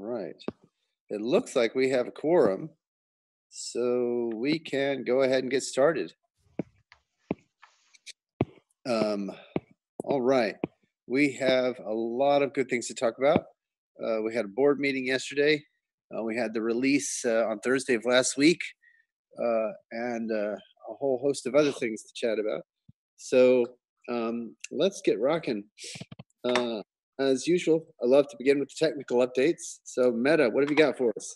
right. It looks like we have a quorum, so we can go ahead and get started. All right. We have a lot of good things to talk about. We had a board meeting yesterday. We had the release on Thursday of last week, and a whole host of other things to chat about. So let's get rocking. As usual, I love to begin with the technical updates. So Meta, what have you got for us?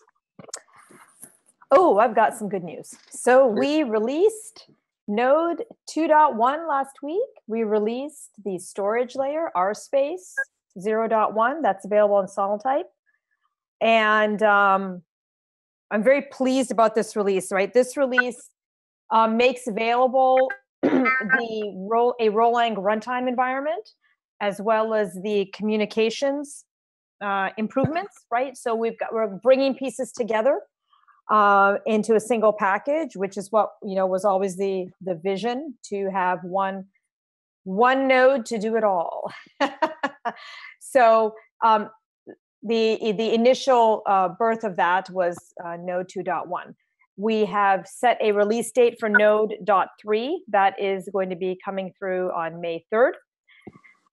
Oh, I've got some good news. So we released Node 2.1 last week. We released the storage layer, RSpace 0.1. That's available in Sonatype. And I'm very pleased about this release, right? This release makes available a Rolang runtime environment, as well as the communications improvements, right? So we're bringing pieces together into a single package, which is what was always the vision, to have one node to do it all. So the initial birth of that was Node 2.1. We have set a release date for Node.3 that is going to be coming through on May 3rd.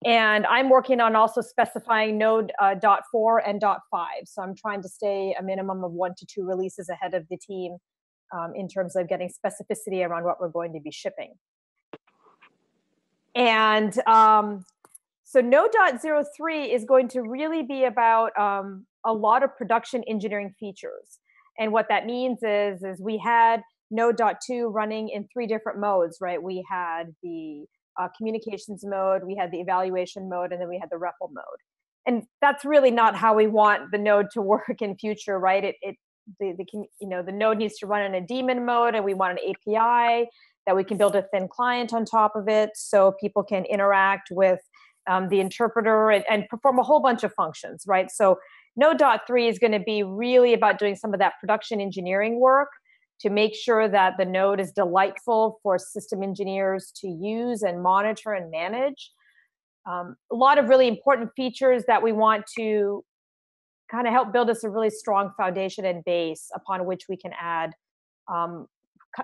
And I'm working on also specifying Node.4 and .5. So I'm trying to stay a minimum of 1 to 2 releases ahead of the team in terms of getting specificity around what we're going to be shipping. And so Node.03 is going to really be about a lot of production engineering features. And what that means is we had Node.2 running in 3 different modes, right? We had the communications mode, we had the evaluation mode, and then we had the REPL mode. And that's really not how we want the node to work in future, right? The node needs to run in a daemon mode, and we want an API that we can build a thin client on top of it, so people can interact with the interpreter and perform a whole bunch of functions, right? So Node.3 is going to be really about doing some of that production engineering work to make sure that the node is delightful for system engineers to use and monitor and manage. A lot of really important features that we want to kind of help build us a really strong foundation and base upon which we can add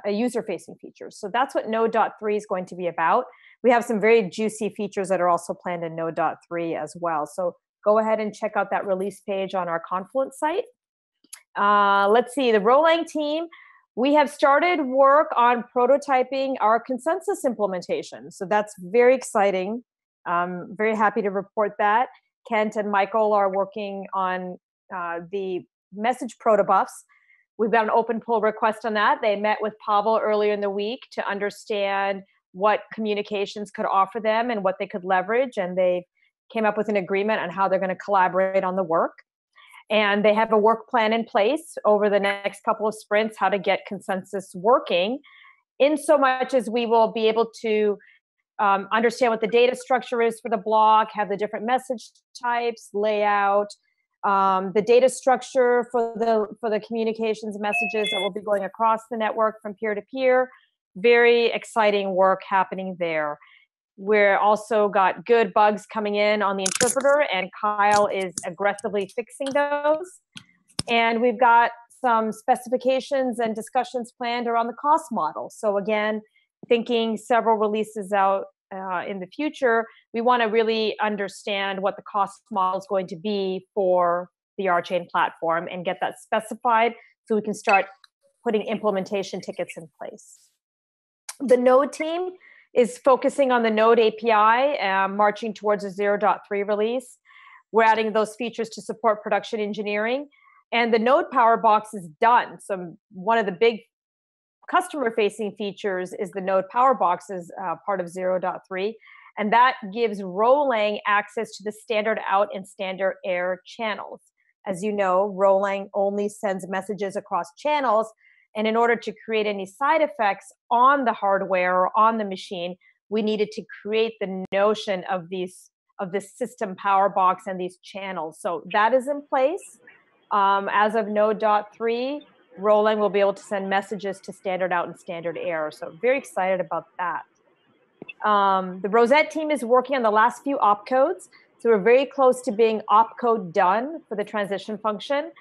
user-facing features. So that's what Node.3 is going to be about. We have some very juicy features that are also planned in Node.3 as well. So go ahead and check out that release page on our Confluence site. Let's see, the Rolang team, we have started work on prototyping our consensus implementation. So that's very exciting. I'm very happy to report that. Kent and Michael are working on the message protobufs. We've got an open pull request on that. They met with Pavel earlier in the week to understand what communications could offer them and what they could leverage. And they came up with an agreement on how they're going to collaborate on the work. And they have a work plan in place over the next couple of sprints, how to get consensus working, in so much as we will be able to understand what the data structure is for the block, have the different message types, layout, the data structure for the communications messages that will be going across the network from peer to peer. Very exciting work happening there. We're also got good bugs coming in on the interpreter, and Kyle is aggressively fixing those. And we've got some specifications and discussions planned around the cost model. So again, thinking several releases out in the future, we want to really understand what the cost model is going to be for the RChain platform and get that specified so we can start putting implementation tickets in place. The Node team is focusing on the Node API, marching towards a 0.3 release. We're adding those features to support production engineering. And the Node Power Box is done. So one of the big customer-facing features is the Node Power Box is part of 0.3. And that gives Rolang access to the standard out and standard air channels. As you know, Rolang only sends messages across channels. And in order to create any side effects on the hardware or on the machine, we needed to create the notion of this system power box and these channels. So that is in place. As of Node.3, Rolang will be able to send messages to standard out and standard air. So very excited about that. The Rosette team is working on the last few opcodes. So we're very close to being opcode done for the transition function.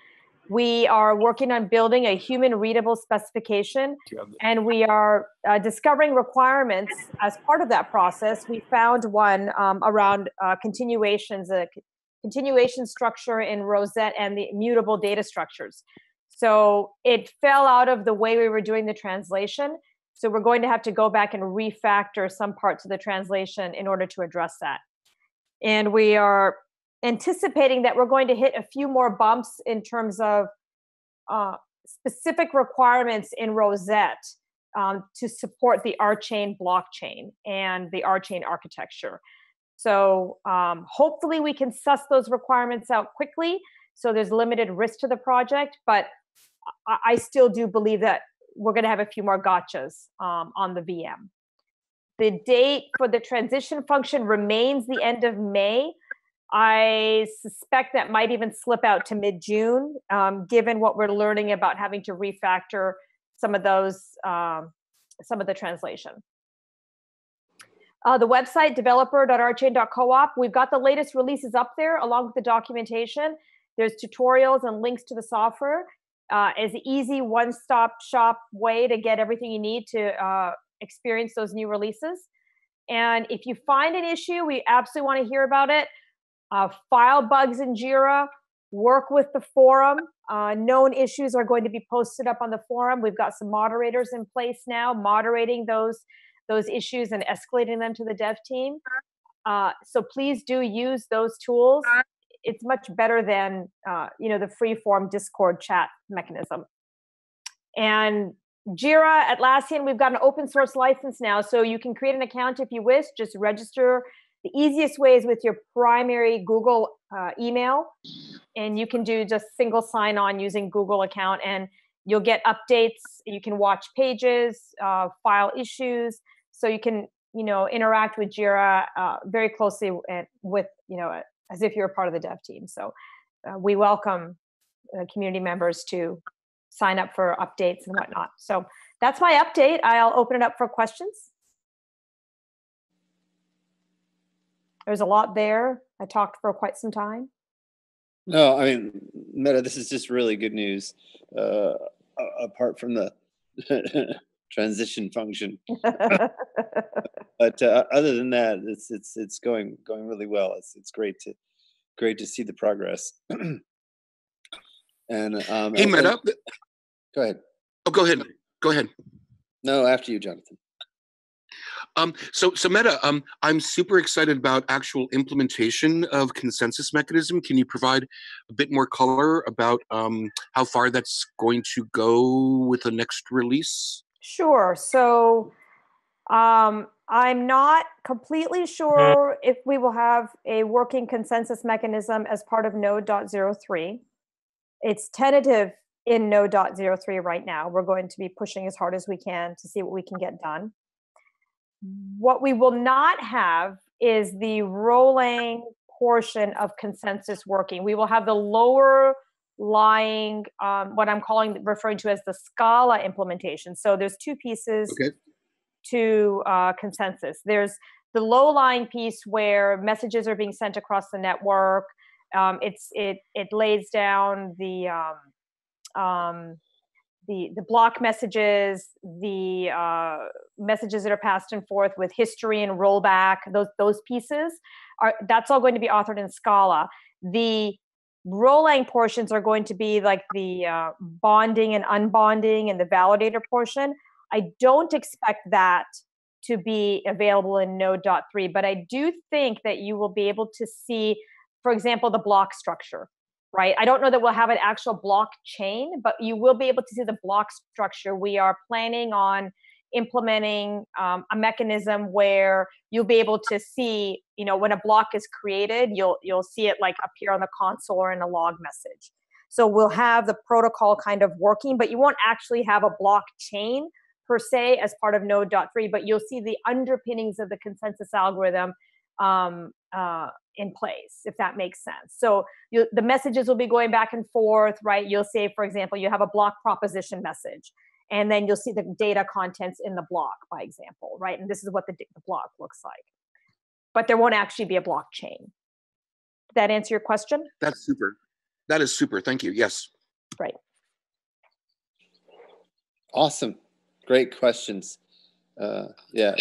We are working on building a human readable specification, and we are discovering requirements as part of that process. We found one around continuations, a continuation structure in Rosette and the mutable data structures. So it fell out of the way we were doing the translation. So we're going to have to go back and refactor some parts of the translation in order to address that. And we are anticipating that we're going to hit a few more bumps in terms of specific requirements in Rosette to support the RChain blockchain and the RChain architecture. So hopefully we can suss those requirements out quickly, so there's limited risk to the project, but I still do believe that we're going to have a few more gotchas on the VM. The date for the transition function remains the end of May. I suspect that might even slip out to mid-June, given what we're learning about having to refactor some of those, some of the translation. The website, developer.rchain.coop, we've got the latest releases up there along with the documentation. There's tutorials and links to the software. It's an easy one-stop shop way to get everything you need to experience those new releases. And if you find an issue, we absolutely want to hear about it. File bugs in Jira, work with the forum. Known issues are going to be posted up on the forum. We've got some moderators in place now, moderating those issues and escalating them to the dev team. So please do use those tools. It's much better than the free-form Discord chat mechanism. And Jira, Atlassian, we've got an open source license now, so you can create an account if you wish. Just register. The easiest way is with your primary Google email, and you can do just single sign-on using Google account, and you'll get updates. You can watch pages, file issues, so you can interact with Jira very closely with as if you're a part of the dev team. So we welcome community members to sign up for updates and whatnot. So that's my update. I'll open it up for questions. There's a lot there. I talked for quite some time. No, I mean, Meta, this is just really good news. Apart from the transition function, but other than that, it's going really well. It's great to see the progress. And hey, Meta. Go ahead. Oh, go ahead. Go ahead. No, after you, Jonathan. So Meta, I'm super excited about actual implementation of consensus mechanism. Can you provide a bit more color about how far that's going to go with the next release? Sure. So I'm not completely sure if we will have a working consensus mechanism as part of Node.03. It's tentative in Node.03 right now. We're going to be pushing as hard as we can to see what we can get done. What we will not have is the rolling portion of consensus working. We will have the lower lying, what I'm referring to as the Scala implementation. So there's two pieces to consensus. There's the low-lying piece where messages are being sent across the network. It lays down the block messages, the messages that are passed and forth with history and rollback. Those pieces that's all going to be authored in Scala. The rolling portions are going to be like the bonding and unbonding and the validator portion. I don't expect that to be available in Node.3, but I do think that you will be able to see, for example, the block structure, right? I don't know that we'll have an actual blockchain, but you will be able to see the block structure. We are planning on implementing a mechanism where you'll be able to see, when a block is created, you'll see it like appear on the console or in a log message. So we'll have the protocol kind of working, but you won't actually have a blockchain per se as part of Node.3, but you'll see the underpinnings of the consensus algorithm in place, if that makes sense. So the messages will be going back and forth, right? You'll say, for example, you have a block proposition message, and then you'll see the data contents in the block, by example, right? And this is what the block looks like. But there won't actually be a blockchain. that answer your question? That's super. That is super. Thank you. Yes. Right. Awesome. Great questions. Yeah,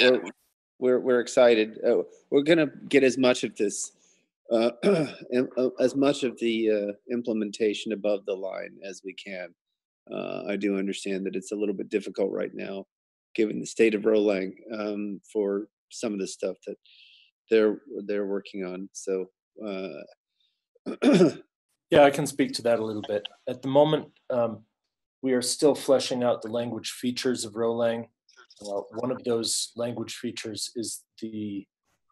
we're excited. We're going to get as much of this, as much of the implementation above the line as we can. I do understand that it's a little bit difficult right now, given the state of Rolang, for some of the stuff that they're working on. So, yeah, I can speak to that a little bit. At the moment, we are still fleshing out the language features of Rolang. One of those language features is the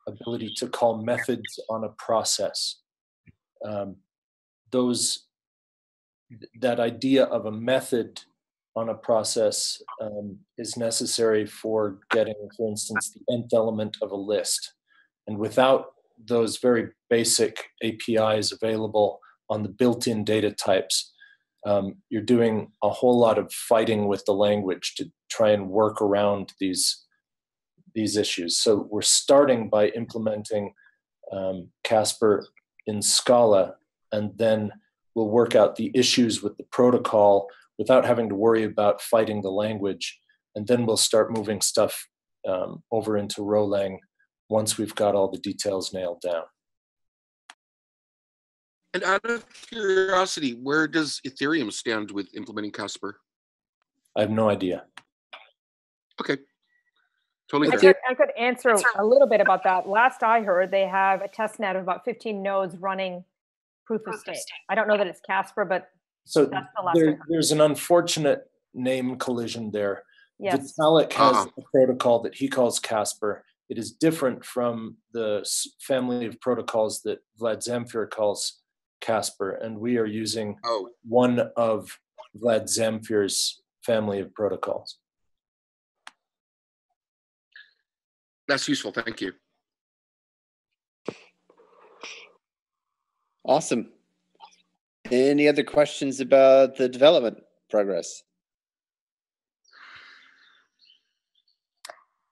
ability to call methods on a process. That idea of a method on a process is necessary for getting, for instance, the nth element of a list. And without those very basic APIs available on the built-in data types, you're doing a whole lot of fighting with the language to try and work around these issues. So we're starting by implementing Casper in Scala, and then we'll work out the issues with the protocol without having to worry about fighting the language. And then we'll start moving stuff over into Rolang once we've got all the details nailed down. And out of curiosity, where does Ethereum stand with implementing Casper? I have no idea. Okay. Totally fair. I could answer a little bit about that. Last I heard, they have a test net of about 15 nodes running proof of stake. I don't know that it's Casper, but so that's the last I heard. There's an unfortunate name collision there. Yes. Vitalik has a protocol that he calls Casper. It is different from the family of protocols that Vlad Zamfir calls Casper, and we are using one of Vlad Zamfir's family of protocols. That's useful. Thank you. Awesome. Any other questions about the development progress?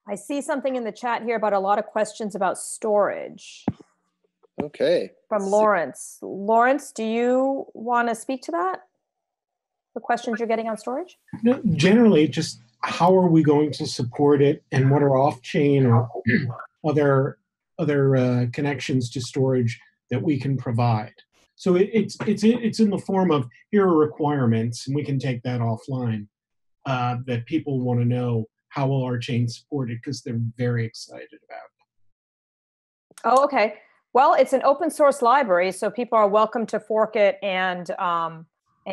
I see something in the chat here about a lot of questions about storage. Okay. From Lawrence. Lawrence, do you want to speak to that? The questions you're getting on storage? No, generally, just how are we going to support it, and what are off-chain or other connections to storage that we can provide? So it's in the form of, here are requirements, and we can take that offline, that people want to know how will RChain support it, because they're very excited about it. Oh, okay. Well, it's an open source library, so people are welcome to fork it and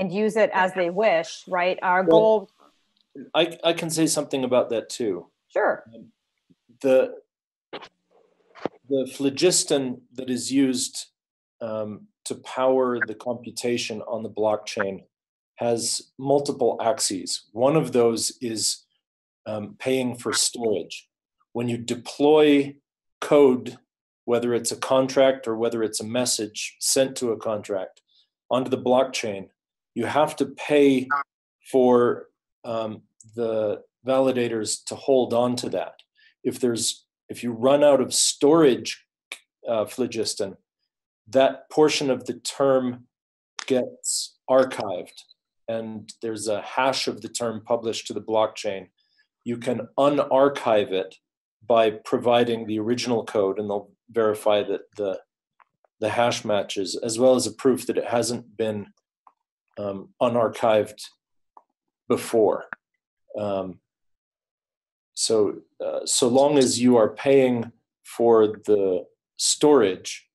use it as they wish, right? Our goal. I can say something about that too. Sure. The phlogiston that is used to power the computation on the blockchain has multiple axes. One of those is paying for storage. When you deploy code, whether it's a contract or whether it's a message sent to a contract onto the blockchain, you have to pay for the validators to hold on to that. If you run out of storage phlogiston, that portion of the term gets archived, and there's a hash of the term published to the blockchain. You can unarchive it by providing the original code, and they'll verify that the hash matches, as well as a proof that it hasn't been unarchived before. So long as you are paying for the storage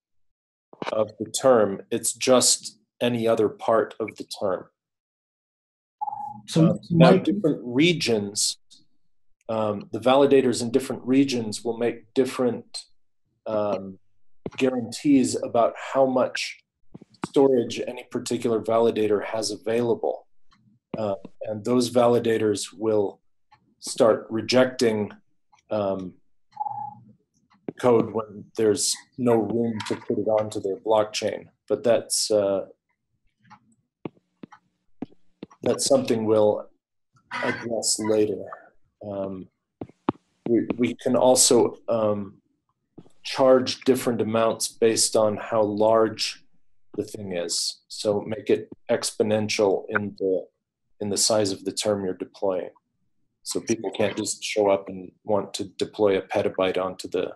of the term, it's just any other part of the term. So now different regions, the validators in different regions will make different guarantees about how much storage any particular validator has available. And those validators will start rejecting code when there's no room to put it onto their blockchain. But that's something we'll address later. We can also charge different amounts based on how large the thing is. So make it exponential in the size of the term you're deploying. So people can't just show up and want to deploy a petabyte onto the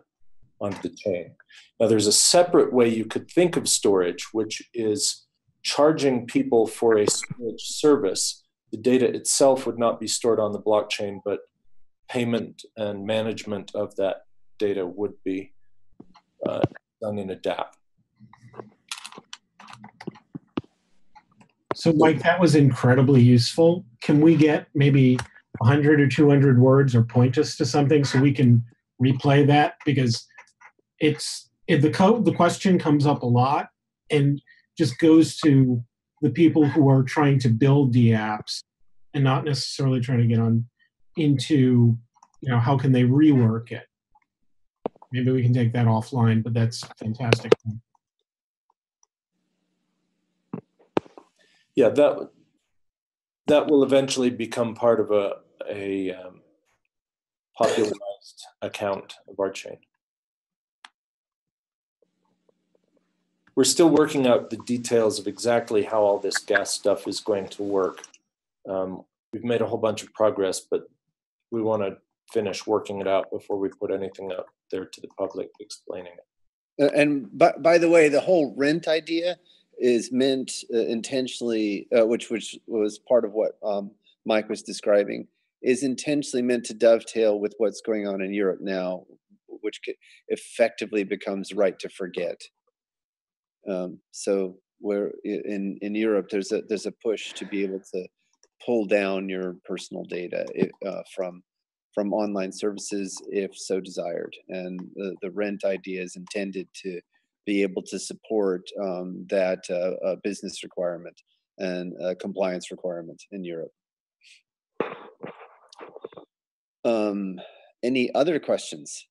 chain. Now there's a separate way you could think of storage, which is charging people for a storage service. The data itself would not be stored on the blockchain, but payment and management of that data would be done in a dApp. So Mike, that was incredibly useful. Can we get maybe 100 or 200 words or point us to something so we can replay that? Because the question comes up a lot and just goes to the people who are trying to build dApps and not necessarily trying to get on into, how can they rework it? Maybe we can take that offline, but that's fantastic. Yeah, that will eventually become part of a popularized account of RChain. We're still working out the details of exactly how all this gas stuff is going to work. We've made a whole bunch of progress, but we want to finish working it out before we put anything out there to the public explaining it. And by the way, the whole rent idea is meant intentionally, which was part of what Mike was describing, is intentionally meant to dovetail with what's going on in Europe now, which effectively becomes right to forget. So where in Europe, there's a push to be able to pull down your personal data from online services if so desired, and the rent idea is intended to be able to support that business requirement and compliance requirement in Europe. Any other questions?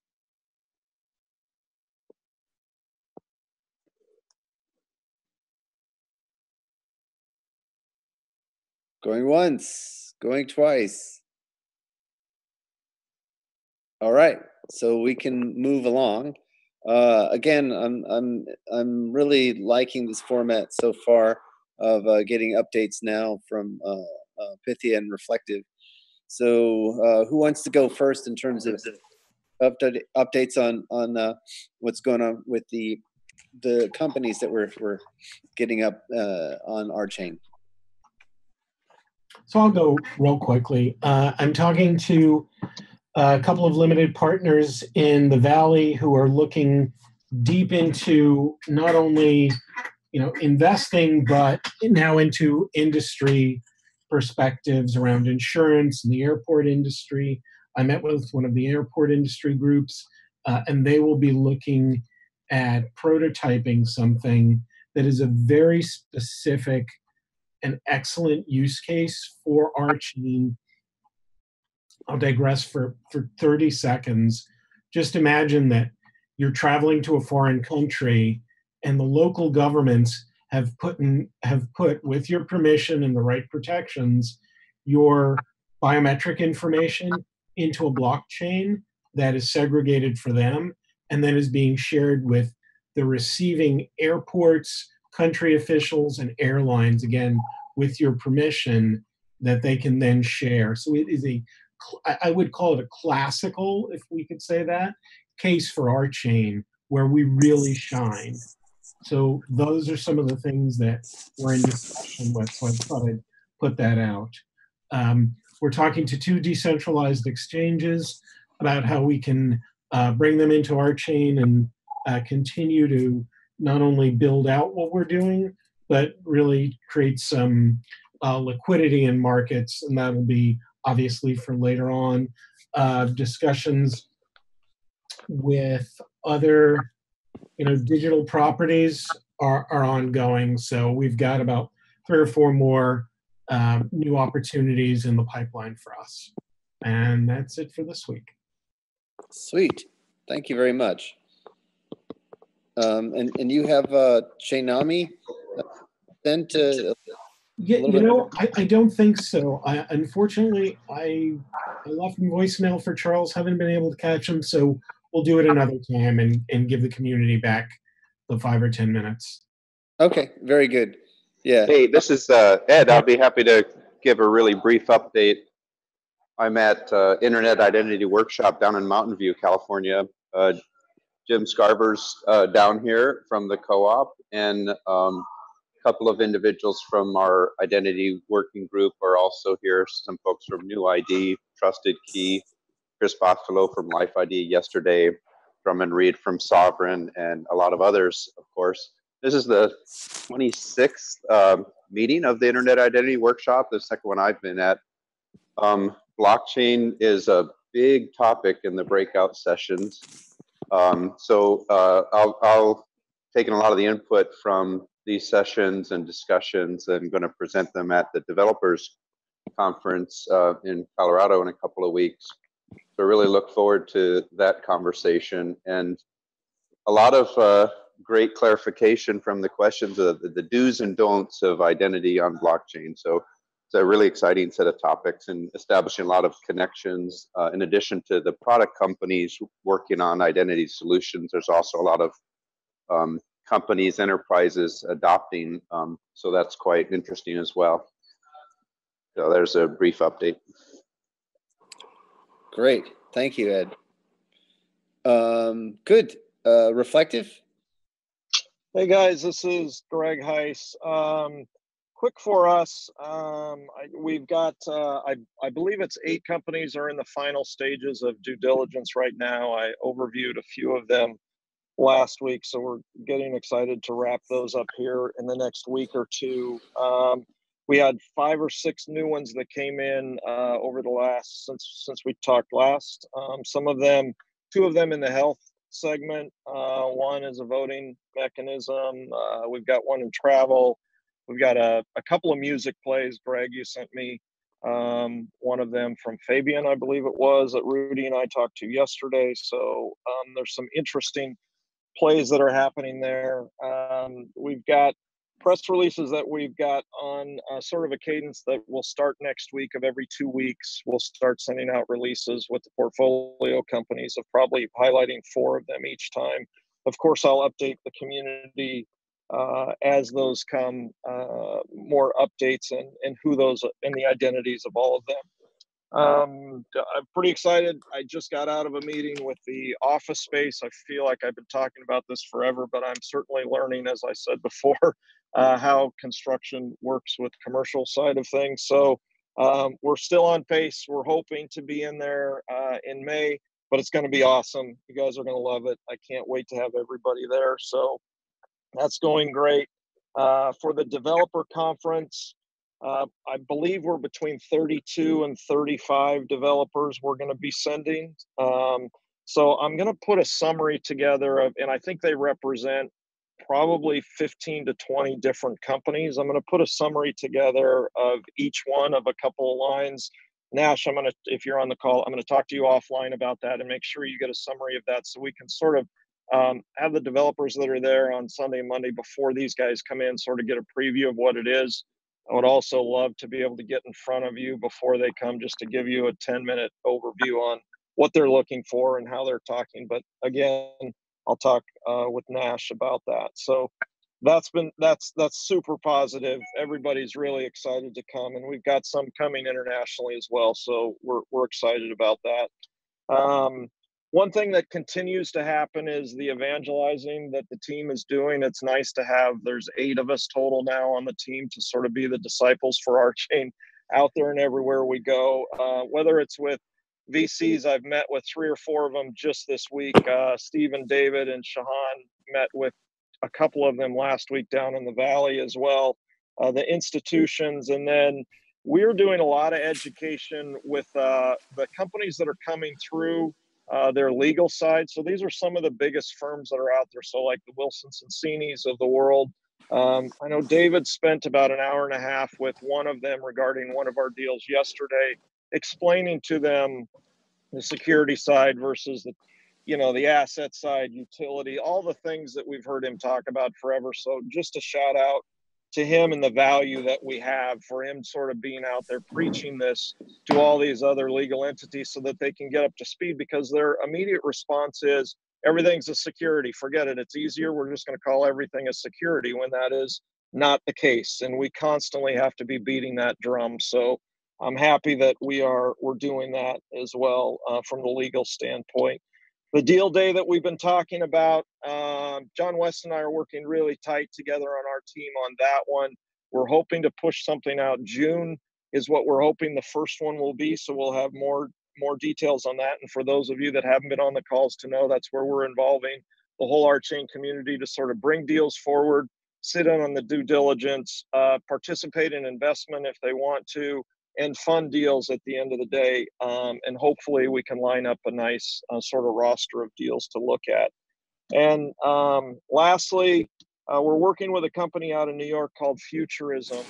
Going once, going twice. All right, so we can move along. Again, I'm really liking this format so far of getting updates now from Pythia and Reflective. So who wants to go first in terms of updates on what's going on with the companies that we're getting up on RChain? So I'll go real quickly. I'm talking to a couple of limited partners in the Valley who are looking deep into not only investing, but now into industry perspectives around insurance and the airport industry. I met with one of the airport industry groups, and they will be looking at prototyping something that is a very specific and excellent use case for RChain. I'll digress for 30 seconds. Just imagine that you're traveling to a foreign country and the local governments have put, with your permission and the right protections, your biometric information into a blockchain that is segregated for them and then is being shared with the receiving airports, country officials, and airlines, again, with your permission, that they can then share. So it is I would call it a classical, if we could say that, case for RChain where we really shine. So those are some of the things that we're in discussion with, so I thought I'd put that out. We're talking to 2 decentralized exchanges about how we can bring them into RChain and continue to not only build out what we're doing, but really create some liquidity in markets, and that'll be obviously for later on. Discussions with other digital properties are ongoing, so we've got about 3 or 4 more new opportunities in the pipeline for us. And that's it for this week. Sweet. Thank you very much. And you have Chainami sent Yeah, I don't think so. Unfortunately, I left a voicemail for Charles. Haven't been able to catch him. So we'll do it another time and give the community back the 5 or 10 minutes. Okay, very good. Yeah. Hey, this is Ed. I'll be happy to give a really brief update. I'm at Internet Identity Workshop down in Mountain View, California. Jim Scarver's down here from the co-op, and a couple of individuals from our identity working group are also here. Some folks from New ID, Trusted Key, Chris Bosfolo from Life ID yesterday, Drummond Reed from Sovereign, and a lot of others, of course. This is the 26th meeting of the Internet Identity Workshop, the second one I've been at. Blockchain is a big topic in the breakout sessions. I'll taken a lot of the input from these sessions and discussions and going to present them at the developers conference in Colorado in a couple of weeks. So really look forward to that conversation, and a lot of great clarification from the questions of the do's and don'ts of identity on blockchain. So it's a really exciting set of topics and establishing a lot of connections. In addition to the product companies working on identity solutions, there's also a lot of companies, enterprises adopting. So that's quite interesting as well. So there's a brief update. Great. Thank you, Ed. Good. Reflective? Hey guys, this is Greg Heiss. Quick for us, we've got, I believe it's 8 companies are in the final stages of due diligence right now. I overviewed a few of them last week, so we're getting excited to wrap those up here in the next week or two. We had 5 or 6 new ones that came in over the last, since we talked last. Some of them, 2 of them in the health segment. One is a voting mechanism. We've got one in travel. We've got a couple of music plays. Greg, you sent me one of them from Fabian, I believe it was, that Rudy and I talked to yesterday. So there's some interesting plays that are happening there. We've got press releases that we've got on sort of a cadence that will start next week. Of every 2 weeks, we'll start sending out releases with the portfolio companies of probably highlighting 4 of them each time. Of course, I'll update the community as those come, more updates and who those and the identities of all of them. I'm pretty excited. I just got out of a meeting with the office space. I feel like I've been talking about this forever, but I'm certainly learning, as I said before, how construction works with commercial side of things. So we're still on pace. We're hoping to be in there in May, but it's going to be awesome. You guys are going to love it. I can't wait to have everybody there. So that's going great. For the developer conference, I believe we're between 32 and 35 developers we're going to be sending. So I'm going to put a summary together of, and I think they represent probably 15 to 20 different companies. I'm going to put a summary together of each one of a couple of lines. Nash, if you're on the call, I'm going to talk to you offline about that and make sure you get a summary of that so we can sort of have the developers that are there on Sunday and Monday before these guys come in, sort of get a preview of what it is. I would also love to be able to get in front of you before they come, just to give you a 10-minute overview on what they're looking for and how they're talking. But again, I'll talk with Nash about that. So that's super positive. Everybody's really excited to come, and we've got some coming internationally as well. So we're excited about that. One thing that continues to happen is the evangelizing that the team is doing. It's nice to have, there's 8 of us total now on the team to sort of be the disciples for RChain out there and everywhere we go. Whether it's with VCs, I've met with 3 or 4 of them just this week. Steve and David and Shahan met with a couple of them last week down in the Valley as well. The institutions, and then we're doing a lot of education with the companies that are coming through their legal side. So these are some of the biggest firms that are out there. So like the Wilson Sonsini's of the world. I know David spent about an hour and a half with one of them regarding one of our deals yesterday, explaining to them the security side versus the asset side, utility, all the things that we've heard him talk about forever. So just a shout out to him and the value that we have for him sort of being out there preaching this to all these other legal entities so that they can get up to speed, because their immediate response is everything's a security. Forget it. It's easier. We're just going to call everything a security, when that is not the case. And we constantly have to be beating that drum. So I'm happy that we're doing that as well from the legal standpoint. The deal day that we've been talking about, John West and I are working really tight together on our team on that one. We're hoping to push something out. June is what we're hoping the first one will be. So we'll have more details on that. And for those of you that haven't been on the calls to know, that's where we're involving the whole RChain community to sort of bring deals forward, sit in on the due diligence, participate in investment if they want to, and fund deals at the end of the day. And hopefully we can line up a nice sort of roster of deals to look at. And lastly, we're working with a company out in New York called Futurism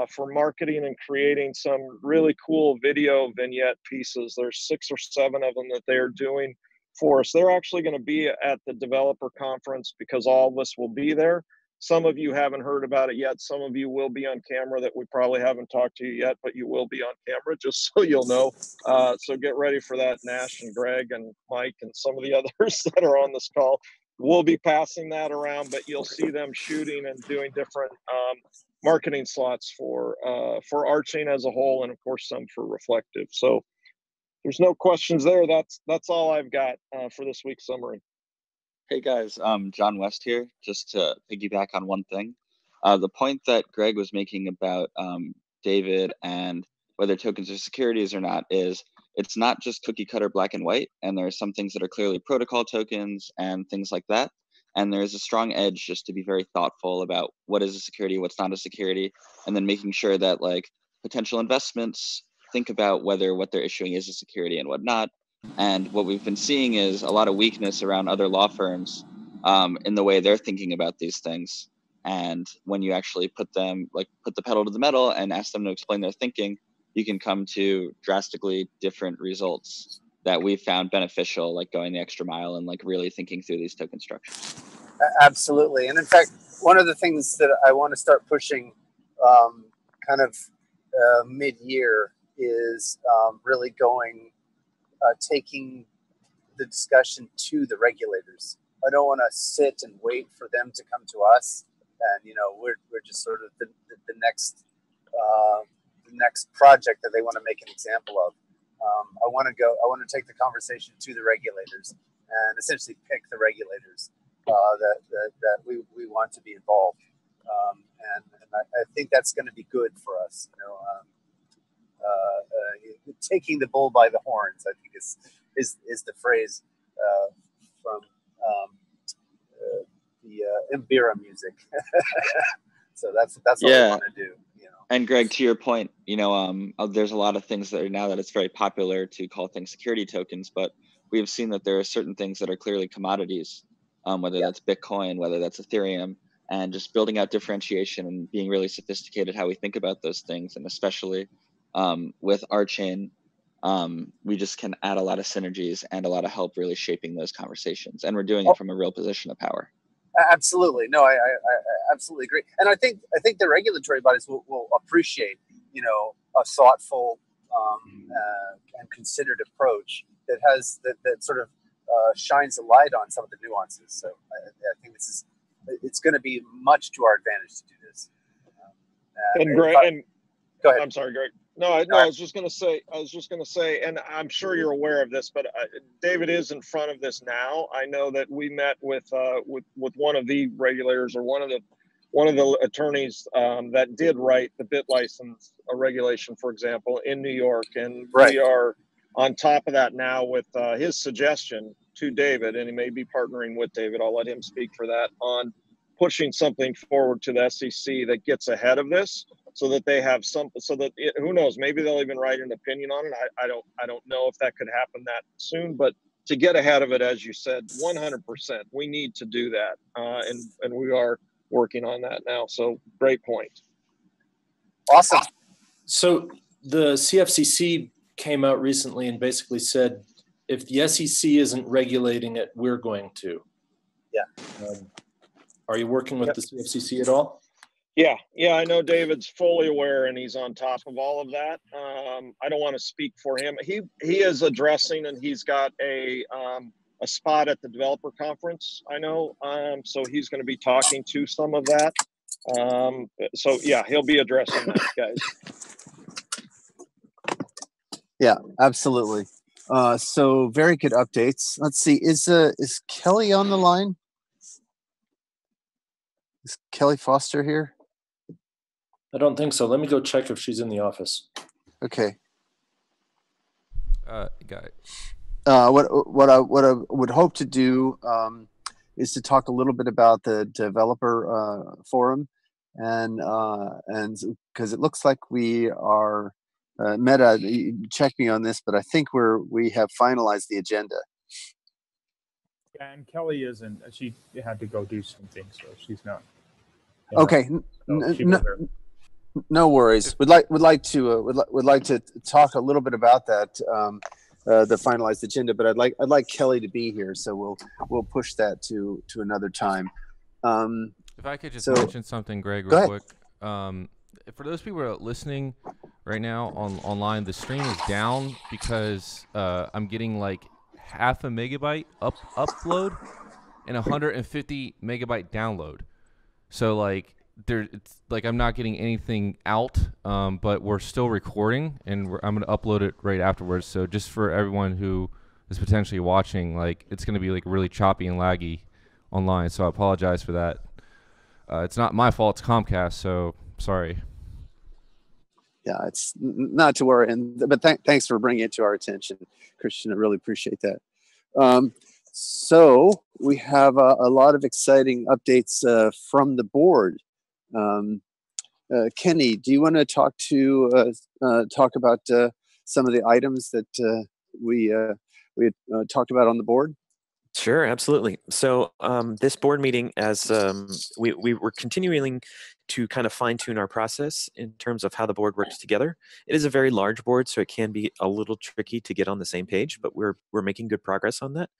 for marketing and creating some really cool video vignette pieces. There's 6 or 7 of them that they're doing for us. They're actually going to be at the developer conference because all of us will be there. Some of you haven't heard about it yet. Some of you will be on camera that we probably haven't talked to you yet, but you will be on camera, just so you'll know. So get ready for that. Nash and Greg and Mike and some of the others that are on this call. We'll be passing that around, but you'll see them shooting and doing different marketing slots for RChain as a whole, and of course some for Reflective. So there's no questions there. That's all I've got for this week's summary. Hey guys, John West here. Just to piggyback on one thing, the point that Greg was making about David and whether tokens are securities or not is it's not just cookie cutter black and white, and there are some things that are clearly protocol tokens and things like that. And there's a strong edge just to be very thoughtful about what is a security, what's not a security, and then making sure that like potential investments think about whether what they're issuing is a security and what not. And what we've been seeing is a lot of weakness around other law firms in the way they're thinking about these things. And when you actually put the pedal to the metal and ask them to explain their thinking, you can come to drastically different results that we've found beneficial, like going the extra mile and like really thinking through these token structures. Absolutely. And in fact, one of the things that I want to start pushing kind of mid-year is really taking the discussion to the regulators. I don't want to sit and wait for them to come to us, and we're just sort of the next project that they want to make an example of. I want to take the conversation to the regulators and essentially pick the regulators that we want to be involved, and I think that's going to be good for us. Taking the bull by the horns, I think is the phrase from the Mbira music. So that's what I want to do. And Greg, to your point, there's a lot of things that are now that it's very popular to call things security tokens, but we have seen that there are certain things that are clearly commodities, whether that's Bitcoin, whether that's Ethereum, and just building out differentiation and being really sophisticated how we think about those things, and especially with RChain, we just can add a lot of synergies and a lot of help really shaping those conversations. And we're doing it from a real position of power. Absolutely. No, I absolutely agree. And I think the regulatory bodies will appreciate, a thoughtful and considered approach that has that sort of shines a light on some of the nuances. So I think it's going to be much to our advantage to do this. And Greg, go ahead. I'm sorry, Greg. No, I was just going to say, and I'm sure you're aware of this, but David is in front of this now. I know that we met with one of the regulators or one of the attorneys that did write the bit license regulation, for example, in New York, and we are on top of that now with his suggestion to David, and he may be partnering with David. I'll let him speak for that on pushing something forward to the SEC that gets ahead of this, so that they have who knows, maybe they'll even write an opinion on it. I don't know if that could happen that soon, but to get ahead of it, as you said, 100%, we need to do that, and we are working on that now. So great point. Awesome. So the CFCC came out recently and basically said, if the SEC isn't regulating it, we're going to. Yeah. Are you working with the CFCC at all? Yeah, I know David's fully aware and he's on top of all of that. I don't want to speak for him. He is addressing, and he's got a spot at the developer conference, I know. So he's going to be talking to some of that. So yeah, he'll be addressing that, guys. Yeah, absolutely. So very good updates. Let's see, is Kelly on the line? Is Kelly Foster here? I don't think so. Let me go check if she's in the office. Okay. Got it. What I would hope to do is to talk a little bit about the developer forum, and because it looks like we are Meta. Check me on this, but I think we have finalized the agenda. Yeah, and Kelly isn't. She had to go do some things, so she's not. Okay. No worries. Would like to talk a little bit about that, the finalized agenda. But I'd like Kelly to be here, so we'll push that to another time. If I could just mention something, Greg, real quick. For those people who are listening right now online, the stream is down because I'm getting like half a megabyte upload and 150 megabyte download. So like it's like I'm not getting anything out, but we're still recording, and I'm going to upload it right afterwards. So just for everyone who is potentially watching, like it's going to be like really choppy and laggy online. So I apologize for that. It's not my fault. It's Comcast. So sorry. Yeah, it's not to worry. But thanks for bringing it to our attention, Christian. I really appreciate that. So we have a lot of exciting updates from the board. Kenny, do you want to talk about some of the items that we had talked about on the board? Sure, absolutely. So this board meeting, as we were continuing to kind of fine tune our process in terms of how the board works together. It is a very large board, so it can be a little tricky to get on the same page, but we're making good progress on that.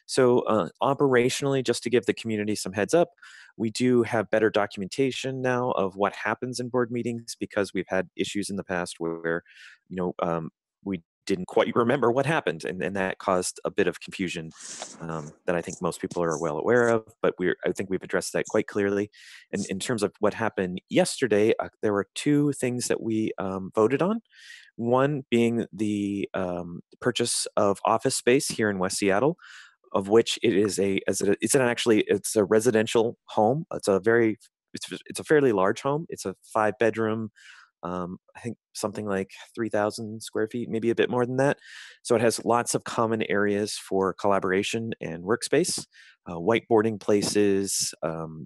So operationally, just to give the community some heads up, we do have better documentation now of what happens in board meetings, because we've had issues in the past where, we didn't quite remember what happened, and that caused a bit of confusion that I think most people are well aware of, but I think we've addressed that quite clearly. And in terms of what happened yesterday, there were two things that we voted on. One being the purchase of office space here in West Seattle, of which it's a residential home. It's a fairly large home. It's a 5-bedroom. I think something like 3,000 square feet, maybe a bit more than that. So it has lots of common areas for collaboration and workspace, whiteboarding places.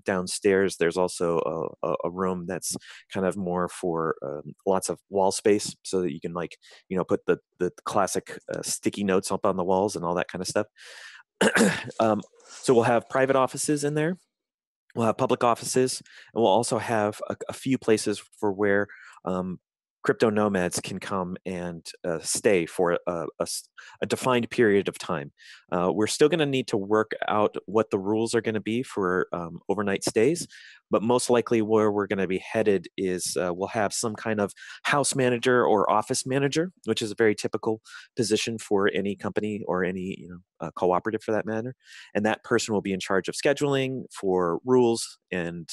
Downstairs, there's also a room that's kind of more for lots of wall space, so that you can put the classic sticky notes up on the walls and all that kind of stuff. So we'll have private offices in there. We'll have public offices, and we'll also have a few places for where crypto nomads can come and stay for a defined period of time. We're still going to need to work out what the rules are going to be for overnight stays, but most likely where we're going to be headed is we'll have some kind of house manager or office manager, which is a very typical position for any company or any cooperative for that matter. And that person will be in charge of scheduling for rules and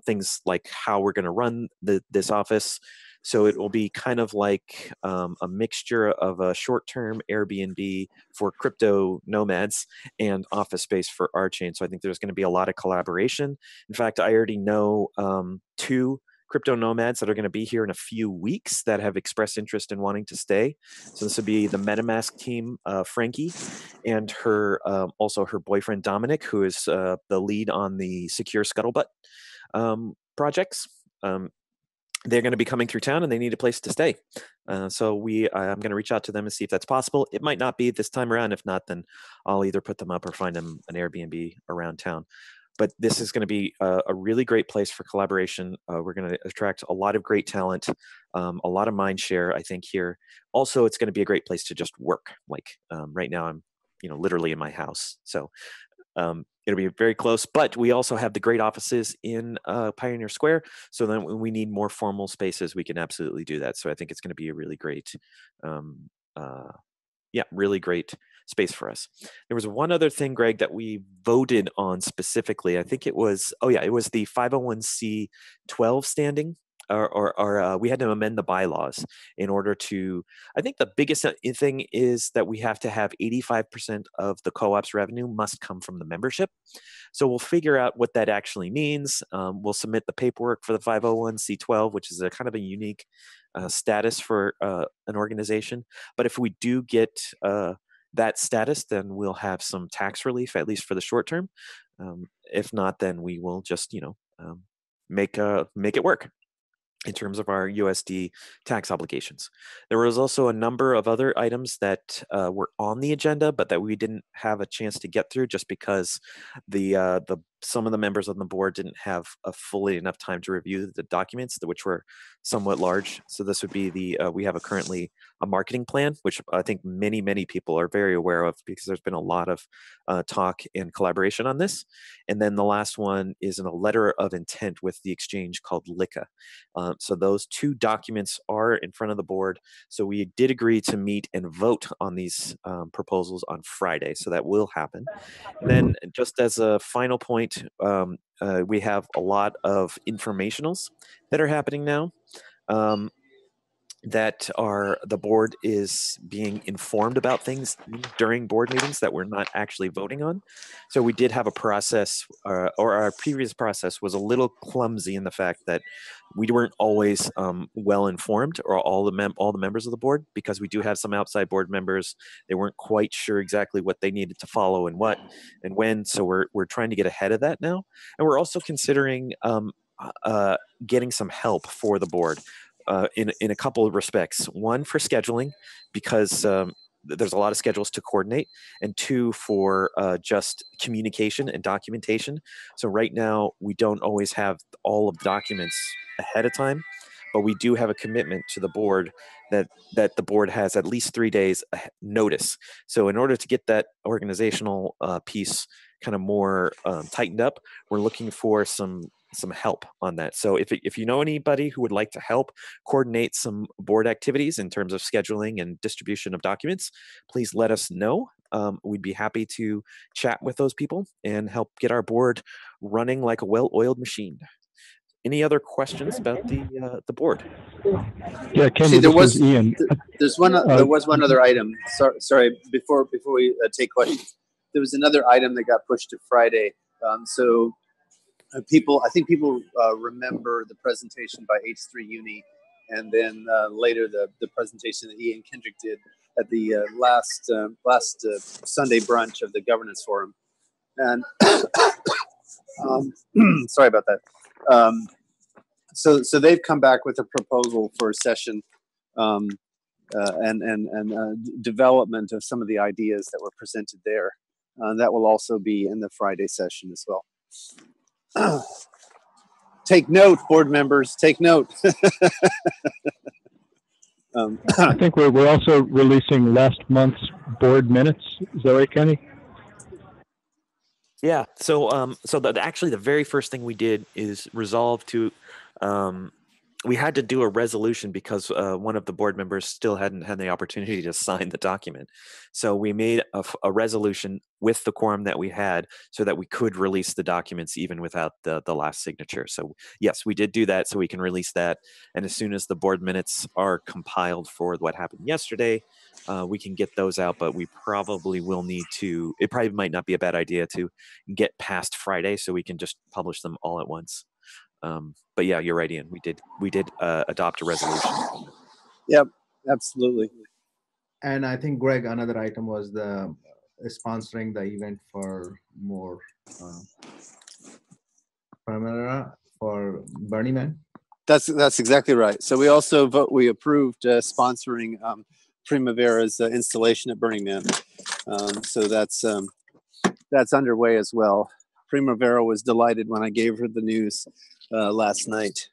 things like how we're going to run this office. So it will be kind of like a mixture of a short-term Airbnb for crypto nomads and office space for RChain. So I think there's going to be a lot of collaboration. In fact, I already know 2 crypto nomads that are going to be here in a few weeks that have expressed interest in wanting to stay. So this would be the MetaMask team, Frankie, and also her boyfriend Dominic, who is the lead on the Secure Scuttlebutt projects. They're going to be coming through town, and they need a place to stay. So I'm going to reach out to them and see if that's possible. It might not be this time around. If not, then I'll either put them up or find them an Airbnb around town. But this is going to be a really great place for collaboration. We're going to attract a lot of great talent, a lot of mind share, I think, here. Also, it's going to be a great place to just work. Like right now, I'm literally in my house. So It'll be very close, but we also have the great offices in Pioneer Square. So then when we need more formal spaces, we can absolutely do that. So I think it's going to be a really great, really great space for us. There was one other thing, Greg, that we voted on specifically. I think it was, it was the 501c12 standing. Or we had to amend the bylaws in order to, I think the biggest thing is that we have to have 85% of the co-op's revenue must come from the membership. So we'll figure out what that actually means. We'll submit the paperwork for the 501c12, which is a kind of a unique status for an organization. But if we do get that status, then we'll have some tax relief, at least for the short term. If not, then we will just, make it work in terms of our USD tax obligations. There was also a number of other items that were on the agenda, but that we didn't have a chance to get through just because some of the members on the board didn't have a fully enough time to review the documents, which were somewhat large. So this would be we have currently a marketing plan, which I think many, many people are very aware of because there's been a lot of talk and collaboration on this. And then the last one is in a letter of intent with the exchange called LICA. So those two documents are in front of the board. So we did agree to meet and vote on these proposals on Friday. So that will happen. And then just as a final point, we have a lot of informationals that are happening now. That the board is being informed about things during board meetings that we're not actually voting on. So we did have a process, or our previous process was a little clumsy in the fact that we weren't always well informed, or all the members of the board, because we do have some outside board members. They weren't quite sure exactly what they needed to follow and what and when. So we're trying to get ahead of that now, and we're also considering getting some help for the board. In a couple of respects. One, for scheduling, because there's a lot of schedules to coordinate, and two, for just communication and documentation. So right now, we don't always have all of the documents ahead of time, but we do have a commitment to the board that the board has at least 3 days notice. So in order to get that organizational piece kind of more tightened up, we're looking for some help on that. So if you know anybody who would like to help coordinate some board activities in terms of scheduling and distribution of documents, please let us know. We'd be happy to chat with those people and help get our board running like a well-oiled machine. Any other questions about the board? Yeah, Kenny, there was Ian. There was one other item. Sorry, before we take questions, there was another item that got pushed to Friday. I think people remember the presentation by H3 Uni, and then later the presentation that Ian Kendrick did at the last Sunday brunch of the Governance Forum. And sorry about that. So they've come back with a proposal for a session and development of some of the ideas that were presented there. That will also be in the Friday session as well. Take note, board members, take note. I think we're also releasing last month's board minutes. Is that right, Kenny? Yeah. So actually the very first thing we did is resolve to we had to do a resolution because one of the board members still hadn't had the opportunity to sign the document. So we made a resolution with the quorum that we had so that we could release the documents even without the last signature. So yes, we did do that so we can release that. And as soon as the board minutes are compiled for what happened yesterday, we can get those out, but we probably will need to, it probably might not be a bad idea to get past Friday so we can just publish them all at once. But yeah, you're right, Ian. We did adopt a resolution. Yep, absolutely. And I think, Greg, another item was the sponsoring the event for more Primavera for Burning Man. That's exactly right. So we also we approved sponsoring Primavera's installation at Burning Man. So that's underway as well. Primavera was delighted when I gave her the news last night.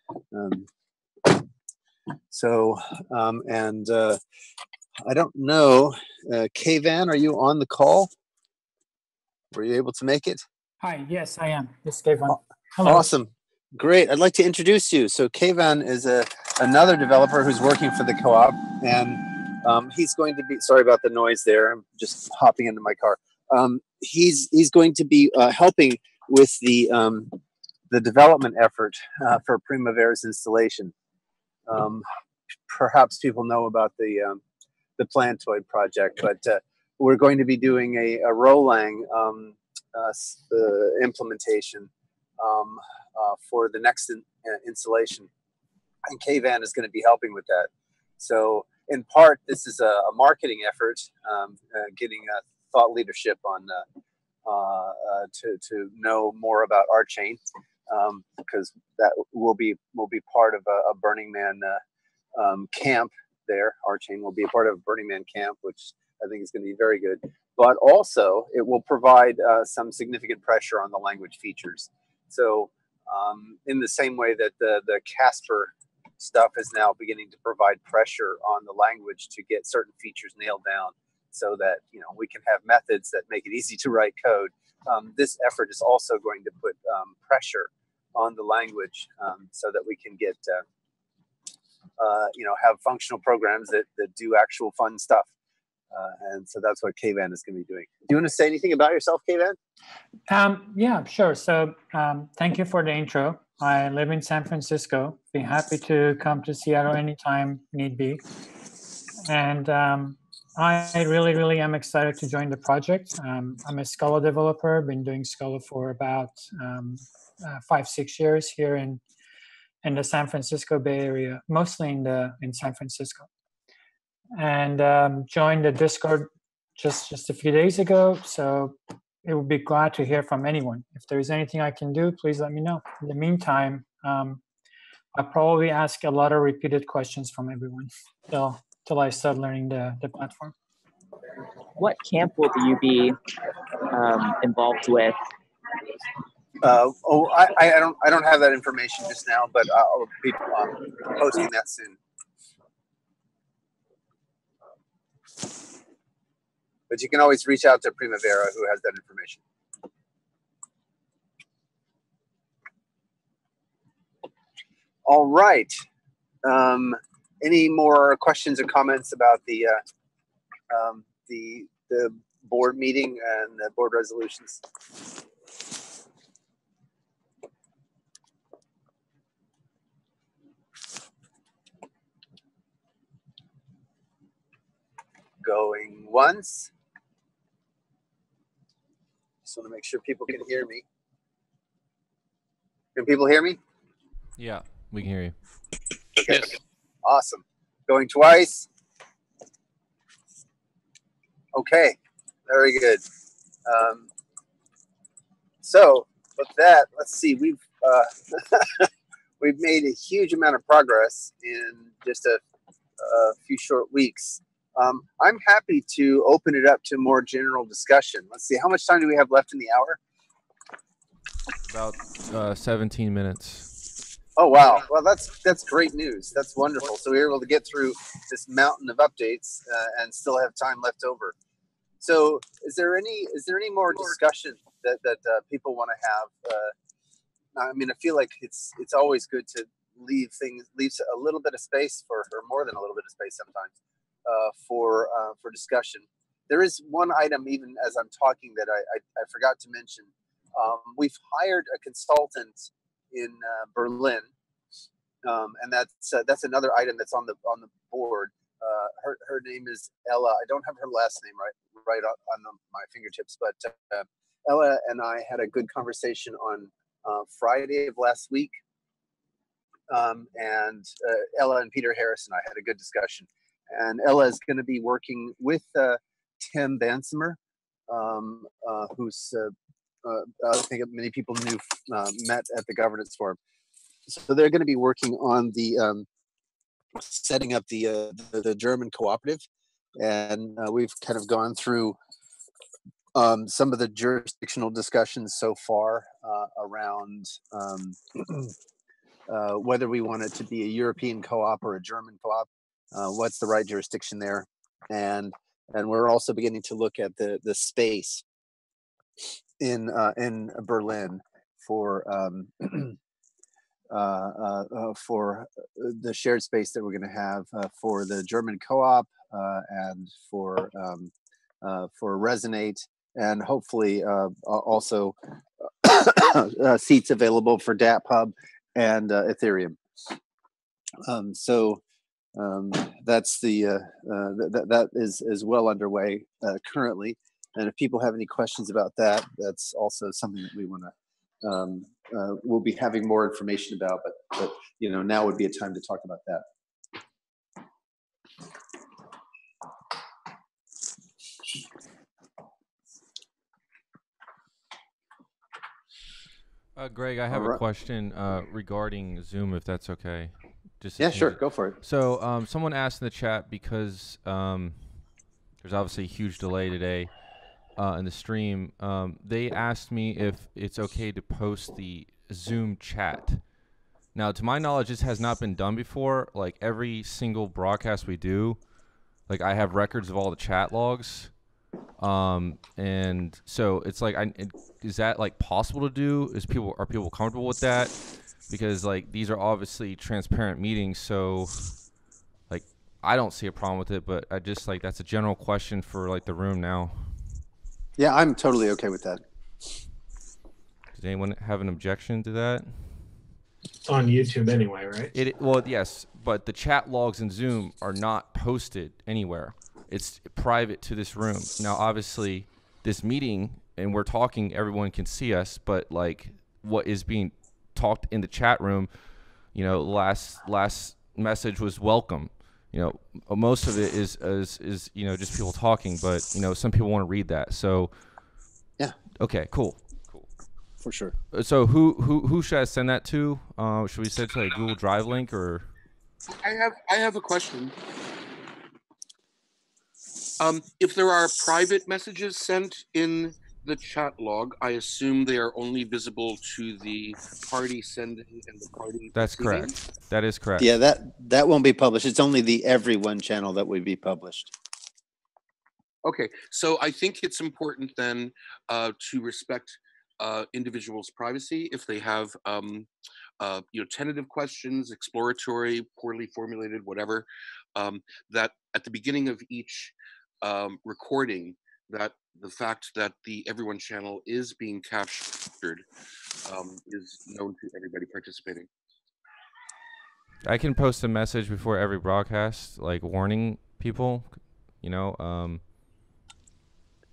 I don't know, Kayvan, are you on the call? Were you able to make it? Hi, yes, I am. This is Kayvan. Hello. Awesome. Great. I'd like to introduce you. So Kayvan is another developer who's working for the co-op, and he's going to be, sorry about the noise there, I'm just hopping into my car. He's going to be helping with the development effort for Primavera's installation. Perhaps people know about the Plantoid project, but we're going to be doing a Rolang implementation for the next installation, and Kayvan is going to be helping with that. So in part, this is a marketing effort, getting thought leadership on to know more about RChain, because that will be part of a Burning Man camp there. RChain will be a part of Burning Man camp, which I think is going to be very good. But also, it will provide some significant pressure on the language features. So in the same way that the Casper stuff is now beginning to provide pressure on the language to get certain features nailed down so that, you know, we can have methods that make it easy to write code. This effort is also going to put pressure on the language so that we can get, you know, have functional programs that do actual fun stuff. And so that's what Kayvan is going to be doing. Do you want to say anything about yourself, Kayvan? Yeah, sure. So thank you for the intro. I live in San Francisco. Be happy to come to Seattle anytime need be. And I really am excited to join the project. I'm a Scala developer. Been doing Scala for about 5-6 years here in the San Francisco Bay Area, mostly in San Francisco. And joined the Discord just a few days ago. So it would be glad to hear from anyone. If there is anything I can do, please let me know. In the meantime, I'll probably ask a lot of repeated questions from everyone till I start learning the platform. What camp will you be involved with? I don't have that information just now, but I'll be posting that soon. But you can always reach out to Primavera, who has that information. All right. Any more questions or comments about the board meeting and the board resolutions? Going once. Just want to make sure people can hear me. Can people hear me? Yeah, we can hear you. Okay. Yes. Awesome. Going twice. Okay, very good. So with that, let's see. We've we've made a huge amount of progress in just a few short weeks. I'm happy to open it up to more general discussion. Let's see, how much time do we have left in the hour? About 17 minutes. Oh, wow. Well, that's great news. That's wonderful. So we were able to get through this mountain of updates and still have time left over. So is there any more discussion that people want to have? I mean, I feel like it's always good to leave a little bit of space or more than a little bit of space sometimes for discussion. There is one item, even as I'm talking, that I forgot to mention. We've hired a consultant in Berlin, and that's another item that's on the board. Her name is Ella. I don't have her last name right on my fingertips, but Ella and I had a good conversation on Friday of last week, and Ella and Peter Harris and I had a good discussion. And Ella is going to be working with Tim Bansimer, who's I think many people met at the governance forum. So they're going to be working on the setting up the German cooperative, and we've kind of gone through some of the jurisdictional discussions so far around whether we want it to be a European co-op or a German co-op. What's the right jurisdiction there? And we're also beginning to look at the space. in Berlin for the shared space that we're going to have for the German co-op and for Resonate, and hopefully also seats available for DApp Hub and Ethereum. That's that is well underway currently. And if people have any questions about that, that's also something that we want to we'll be having more information about. But you know, now would be a time to talk about that. Greg, I have a question regarding Zoom, if that's okay. Yeah, sure, go for it. So someone asked in the chat, because there's obviously a huge delay today in the stream. They asked me if it's okay to post the Zoom chat. Now, to my knowledge, this has not been done before. Like every single broadcast we do, like I have records of all the chat logs. And so it's like, is that like possible to do? Are people comfortable with that? Because like these are obviously transparent meetings, so like I don't see a problem with it, but I just like that's a general question for like the room now. Yeah, I'm totally okay with that. Does anyone have an objection to that? It's on YouTube anyway, right? Well, yes, but the chat logs in Zoom are not posted anywhere. It's private to this room. Now, obviously, this meeting and we're talking, everyone can see us, but like what is being talked in the chat room, you know, last message was welcome. You know, most of it is you know, just people talking, but you know, some people want to read that. So yeah. Okay, cool. For sure. So who should I send that to? Should we send it to a Google Drive link or? I have a question. If there are private messages sent in the chat log, I assume they are only visible to the party sending and the party That's receiving? correct. That is correct. Yeah, that won't be published. It's only the everyone channel that would be published. Okay, so I think it's important then to respect individuals' privacy if they have you know, tentative questions, exploratory, poorly formulated, whatever, that at the beginning of each recording, that the fact that the everyone channel is being captured is known to everybody participating. I can post a message before every broadcast, like warning people, you know.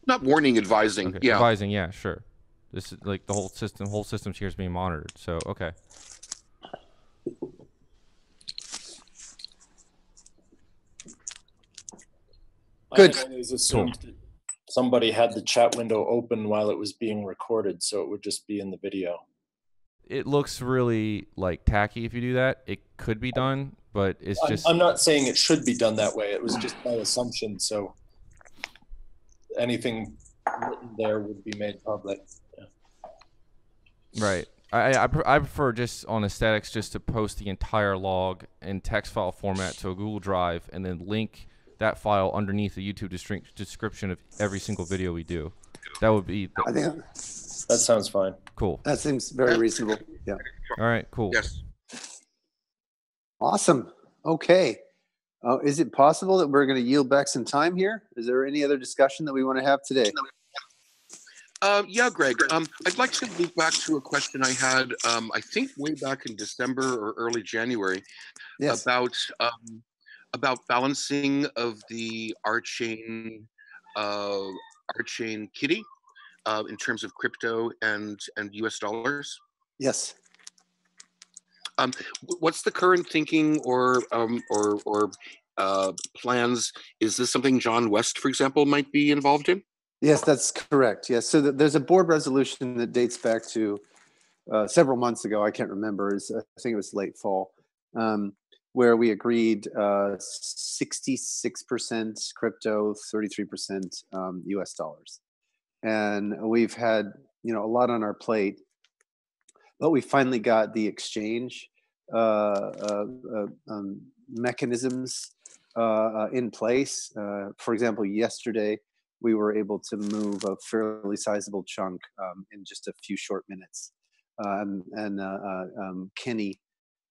Not warning, advising. Okay, yeah. Advising, yeah, sure. This is like the whole system here is being monitored. So okay. Good. I always assumed that somebody had the chat window open while it was being recorded, so it would just be in the video. It looks really like tacky if you do that. It could be done, but it's just. I'm not saying it should be done that way. It was just my assumption. So anything written there would be made public. Yeah. Right. I prefer just on aesthetics just to post the entire log in text file format to a Google Drive and then link that file underneath the YouTube description of every single video we do. That would be. I think that sounds fine. Cool. That seems very reasonable. Yeah. All right. Cool. Yes. Awesome. Okay. Is it possible that we're going to yield back some time here? Is there any other discussion that we want to have today? Yeah, Greg. I'd like to loop back to a question I had, I think way back in December or early January, yes, about balancing of the RChain kitty in terms of crypto and US dollars. Yes. What's the current thinking or plans? Is this something John West, for example, might be involved in? Yes, that's correct. Yes, so there's a board resolution that dates back to several months ago. I can't remember. I think it was late fall, where we agreed 66% crypto, 33% US dollars, and we've had a lot on our plate, but we finally got the exchange mechanisms in place. For example, yesterday we were able to move a fairly sizable chunk in just a few short minutes. Kenny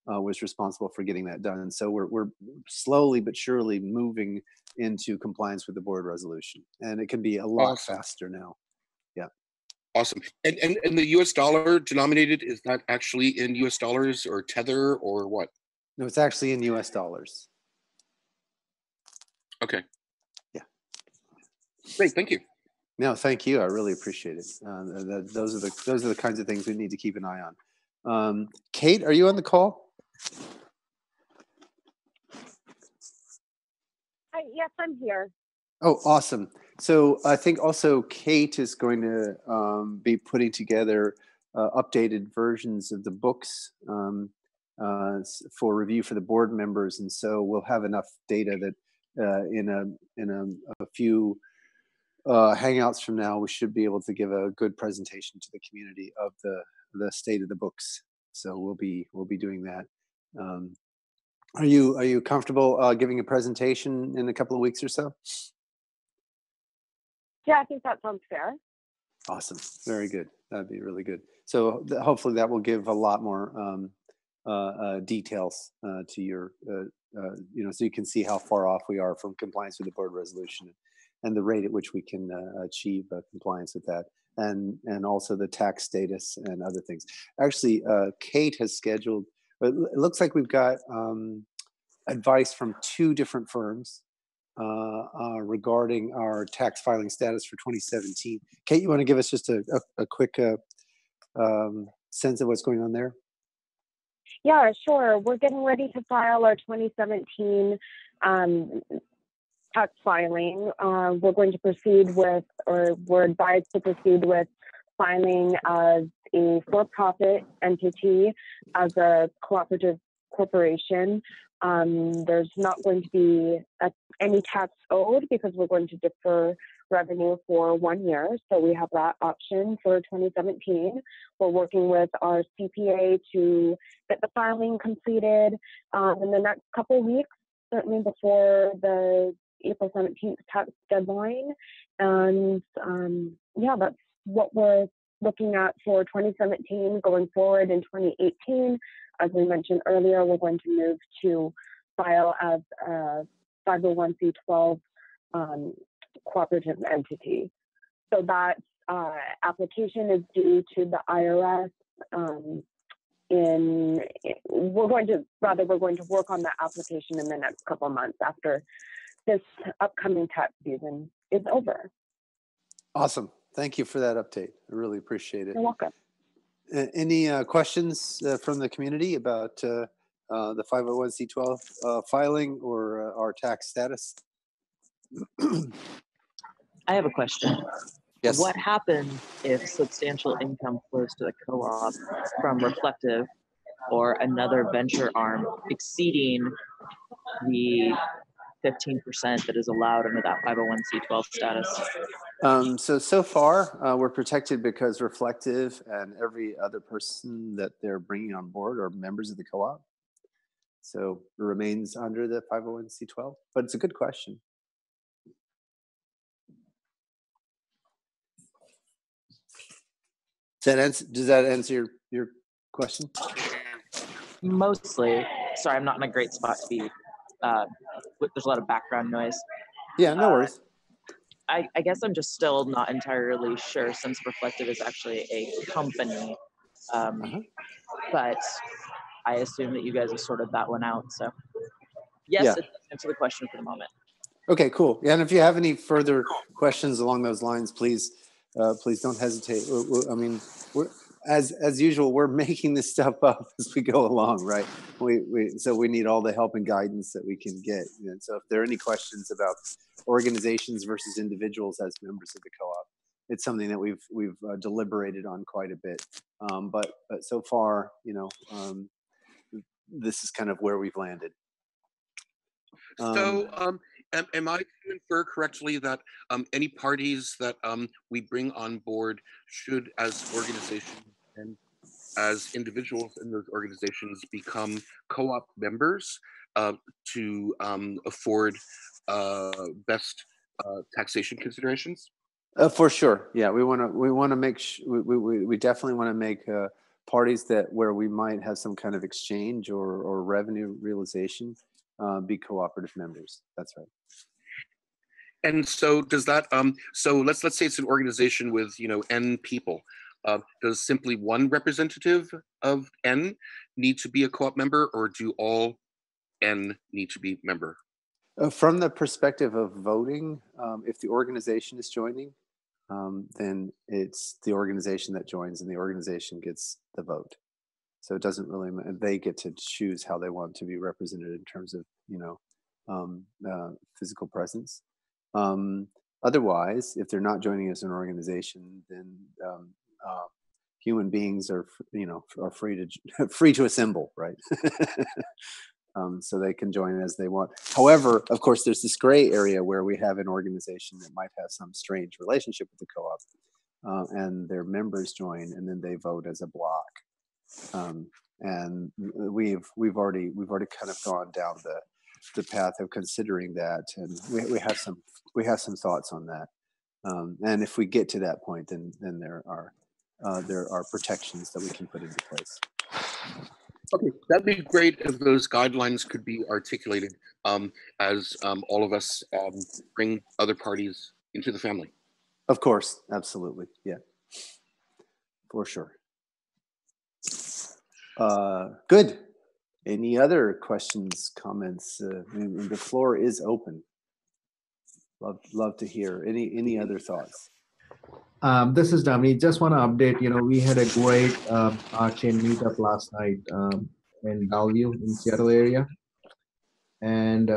was responsible for getting that done. And so we're slowly but surely moving into compliance with the board resolution. And it can be a lot faster now. Yeah. Awesome. And the US dollar denominated, is that actually in US dollars or Tether or what? No, it's actually in US dollars. Okay. Yeah. Great, thank you. No, thank you. I really appreciate it. Those are the kinds of things we need to keep an eye on. Kate, are you on the call? Hi, yes, I'm here. Oh, awesome. So I think also Kate is going to be putting together updated versions of the books for review for the board members. And so we'll have enough data that in a few hangouts from now, we should be able to give a good presentation to the community of the state of the books. So we'll be doing that. Are you comfortable giving a presentation in a couple of weeks or so? Yeah, I think that sounds fair. Awesome. Very good. That'd be really good. So hopefully that will give a lot more details to your, so you can see how far off we are from compliance with the board resolution and the rate at which we can achieve compliance with that, and also the tax status and other things. Actually, Kate has scheduled, it looks like we've got advice from 2 different firms regarding our tax filing status for 2017. Kate, you want to give us just a quick sense of what's going on there? Yeah, sure. We're getting ready to file our 2017 tax filing. We're going to proceed with, or we're advised to proceed with filing as a for-profit entity, as a cooperative corporation. There's not going to be any tax owed because we're going to defer revenue for 1 year. So we have that option for 2017. We're working with our CPA to get the filing completed in the next couple of weeks, certainly before the April 17th tax deadline. And yeah, that's what we're looking at for 2017. Going forward in 2018, as we mentioned earlier, we're going to move to file as a 501c12 cooperative entity. So that application is due to the IRS we're going to work on that application in the next couple of months after this upcoming tax season is over. Awesome. Thank you for that update. I really appreciate it. You're welcome. Any questions from the community about the 501c12 filing or our tax status? I have a question. Yes. What happens if substantial income flows to the co-op from Reflective or another venture arm exceeding the 15% that is allowed under that 501c12 status? So far, we're protected because Reflective and every other person that they're bringing on board are members of the co-op. So it remains under the 501c12, but it's a good question. Does that answer your question? Mostly. Sorry, I'm not in a great spot to be. There's a lot of background noise. Yeah, no worries. I guess I'm just still not entirely sure, since Reflective is actually a company. But I assume that you guys have sorted that one out. So yes, Yeah. it does answer the question for the moment. Okay, cool. Yeah, and if you have any further questions along those lines, please don't hesitate. I mean, as usual, we're making this stuff up as we go along, right? So we need all the help and guidance that we can get. And so if there are any questions about organizations versus individuals as members of the co-op, it's something that we've deliberated on quite a bit. But so far, this is kind of where we've landed. So, am I to infer correctly that any parties that we bring on board should, as organizations and as individuals in those organizations, become co-op members to afford best taxation considerations? For sure, yeah. We want to make we definitely want to make parties that where we might have some kind of exchange or revenue realization be cooperative members. That's right. And so does that so let's say it's an organization with N people. Does simply one representative of N need to be a co-op member, or do all N need to be member? From the perspective of voting, if the organization is joining, then it's the organization that joins, and the organization gets the vote. So it doesn't really, they get to choose how they want to be represented in terms of physical presence. Otherwise, if they're not joining as an organization, then human beings are free to assemble, right? So they can join as they want. However, of course, there's this gray area where we have an organization that might have some strange relationship with the co-op, and their members join, and then they vote as a block. And we've already kind of gone down the path of considering that, and we have some thoughts on that. And if we get to that point, then there are protections that we can put into place. Okay, that'd be great if those guidelines could be articulated as all of us bring other parties into the family. Of course, absolutely, yeah, for sure. Good. Any other questions, comments? The floor is open. Love to hear any other thoughts. This is Dominique. Just want to update. We had a great RChain meetup last night in Bellevue, in Seattle area, and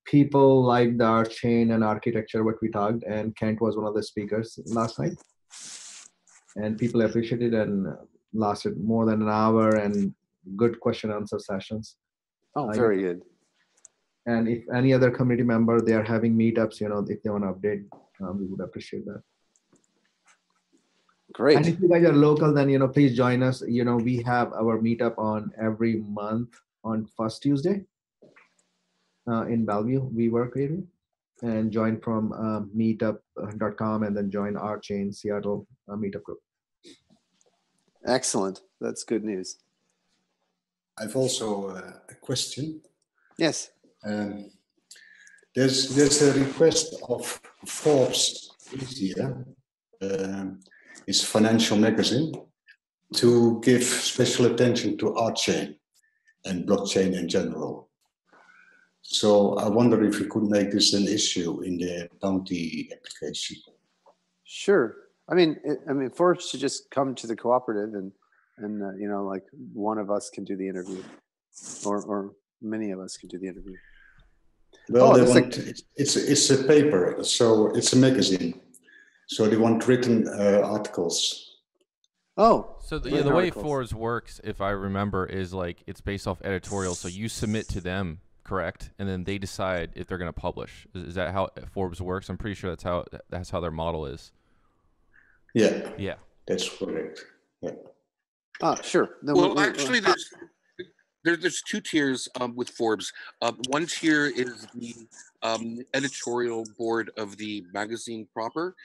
people liked the RChain and architecture what we talked. And Kent was one of the speakers last night, and people appreciated it and lasted more than an hour and good question answer sessions. Oh, very good. And if any other community member they are having meetups, if they want to update, we would appreciate that. Great. And if you guys are local, then please join us. We have our meetup on every month on first Tuesday in Bellevue, WeWork area, and join from meetup.com and then join RChain Seattle meetup group. Excellent. That's good news. I've also a question. Yes. There's a request of Forbes this year. It's a financial magazine to give special attention to RChain and blockchain in general. So I wonder if we could make this an issue in the bounty application. Sure. I mean, Forbes should just come to the cooperative and like one of us can do the interview, or many of us can do the interview. Well, it's a paper, so it's a magazine. So they want written articles. Oh. So the way Forbes works, if I remember, is like it's based off editorial. So you submit to them, correct? And then they decide if they're going to publish. Is that how Forbes works? I'm pretty sure that's how their model is. Yeah. Yeah. That's correct. Yeah. Sure. Well, actually, there's two tiers with Forbes. One tier is the editorial board of the magazine proper,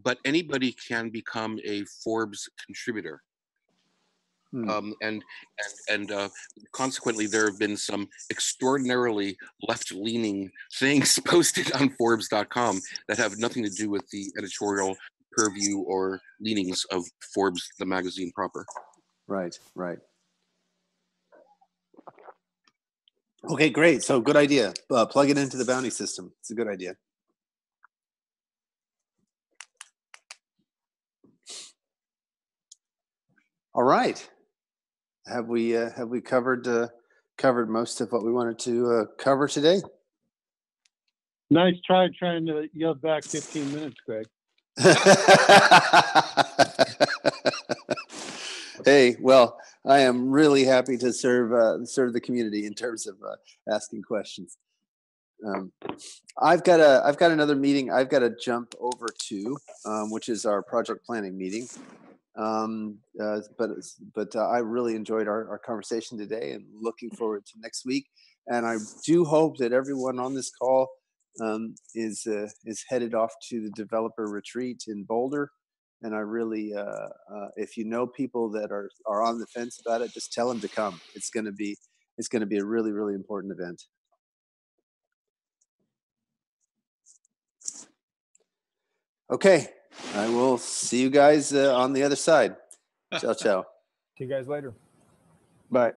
but anybody can become a Forbes contributor. And consequently, there have been some extraordinarily left-leaning things posted on Forbes.com that have nothing to do with the editorial purview or leanings of Forbes, the magazine proper. Right. Okay, great. So good idea. Plug it into the bounty system. It's a good idea. All right. Have we covered most of what we wanted to cover today? Nice try trying to yell back 15 minutes, Greg. Hey, well, I am really happy to serve the community in terms of asking questions. I've got another meeting I've got to jump over to, which is our project planning meeting. But I really enjoyed our conversation today, and looking forward to next week. And I do hope that everyone on this call is headed off to the developer retreat in Boulder. And I really, if you know people that are on the fence about it, just tell them to come. It's going to be a really, really important event. Okay, I will see you guys on the other side. Ciao, ciao. See you guys later. Bye.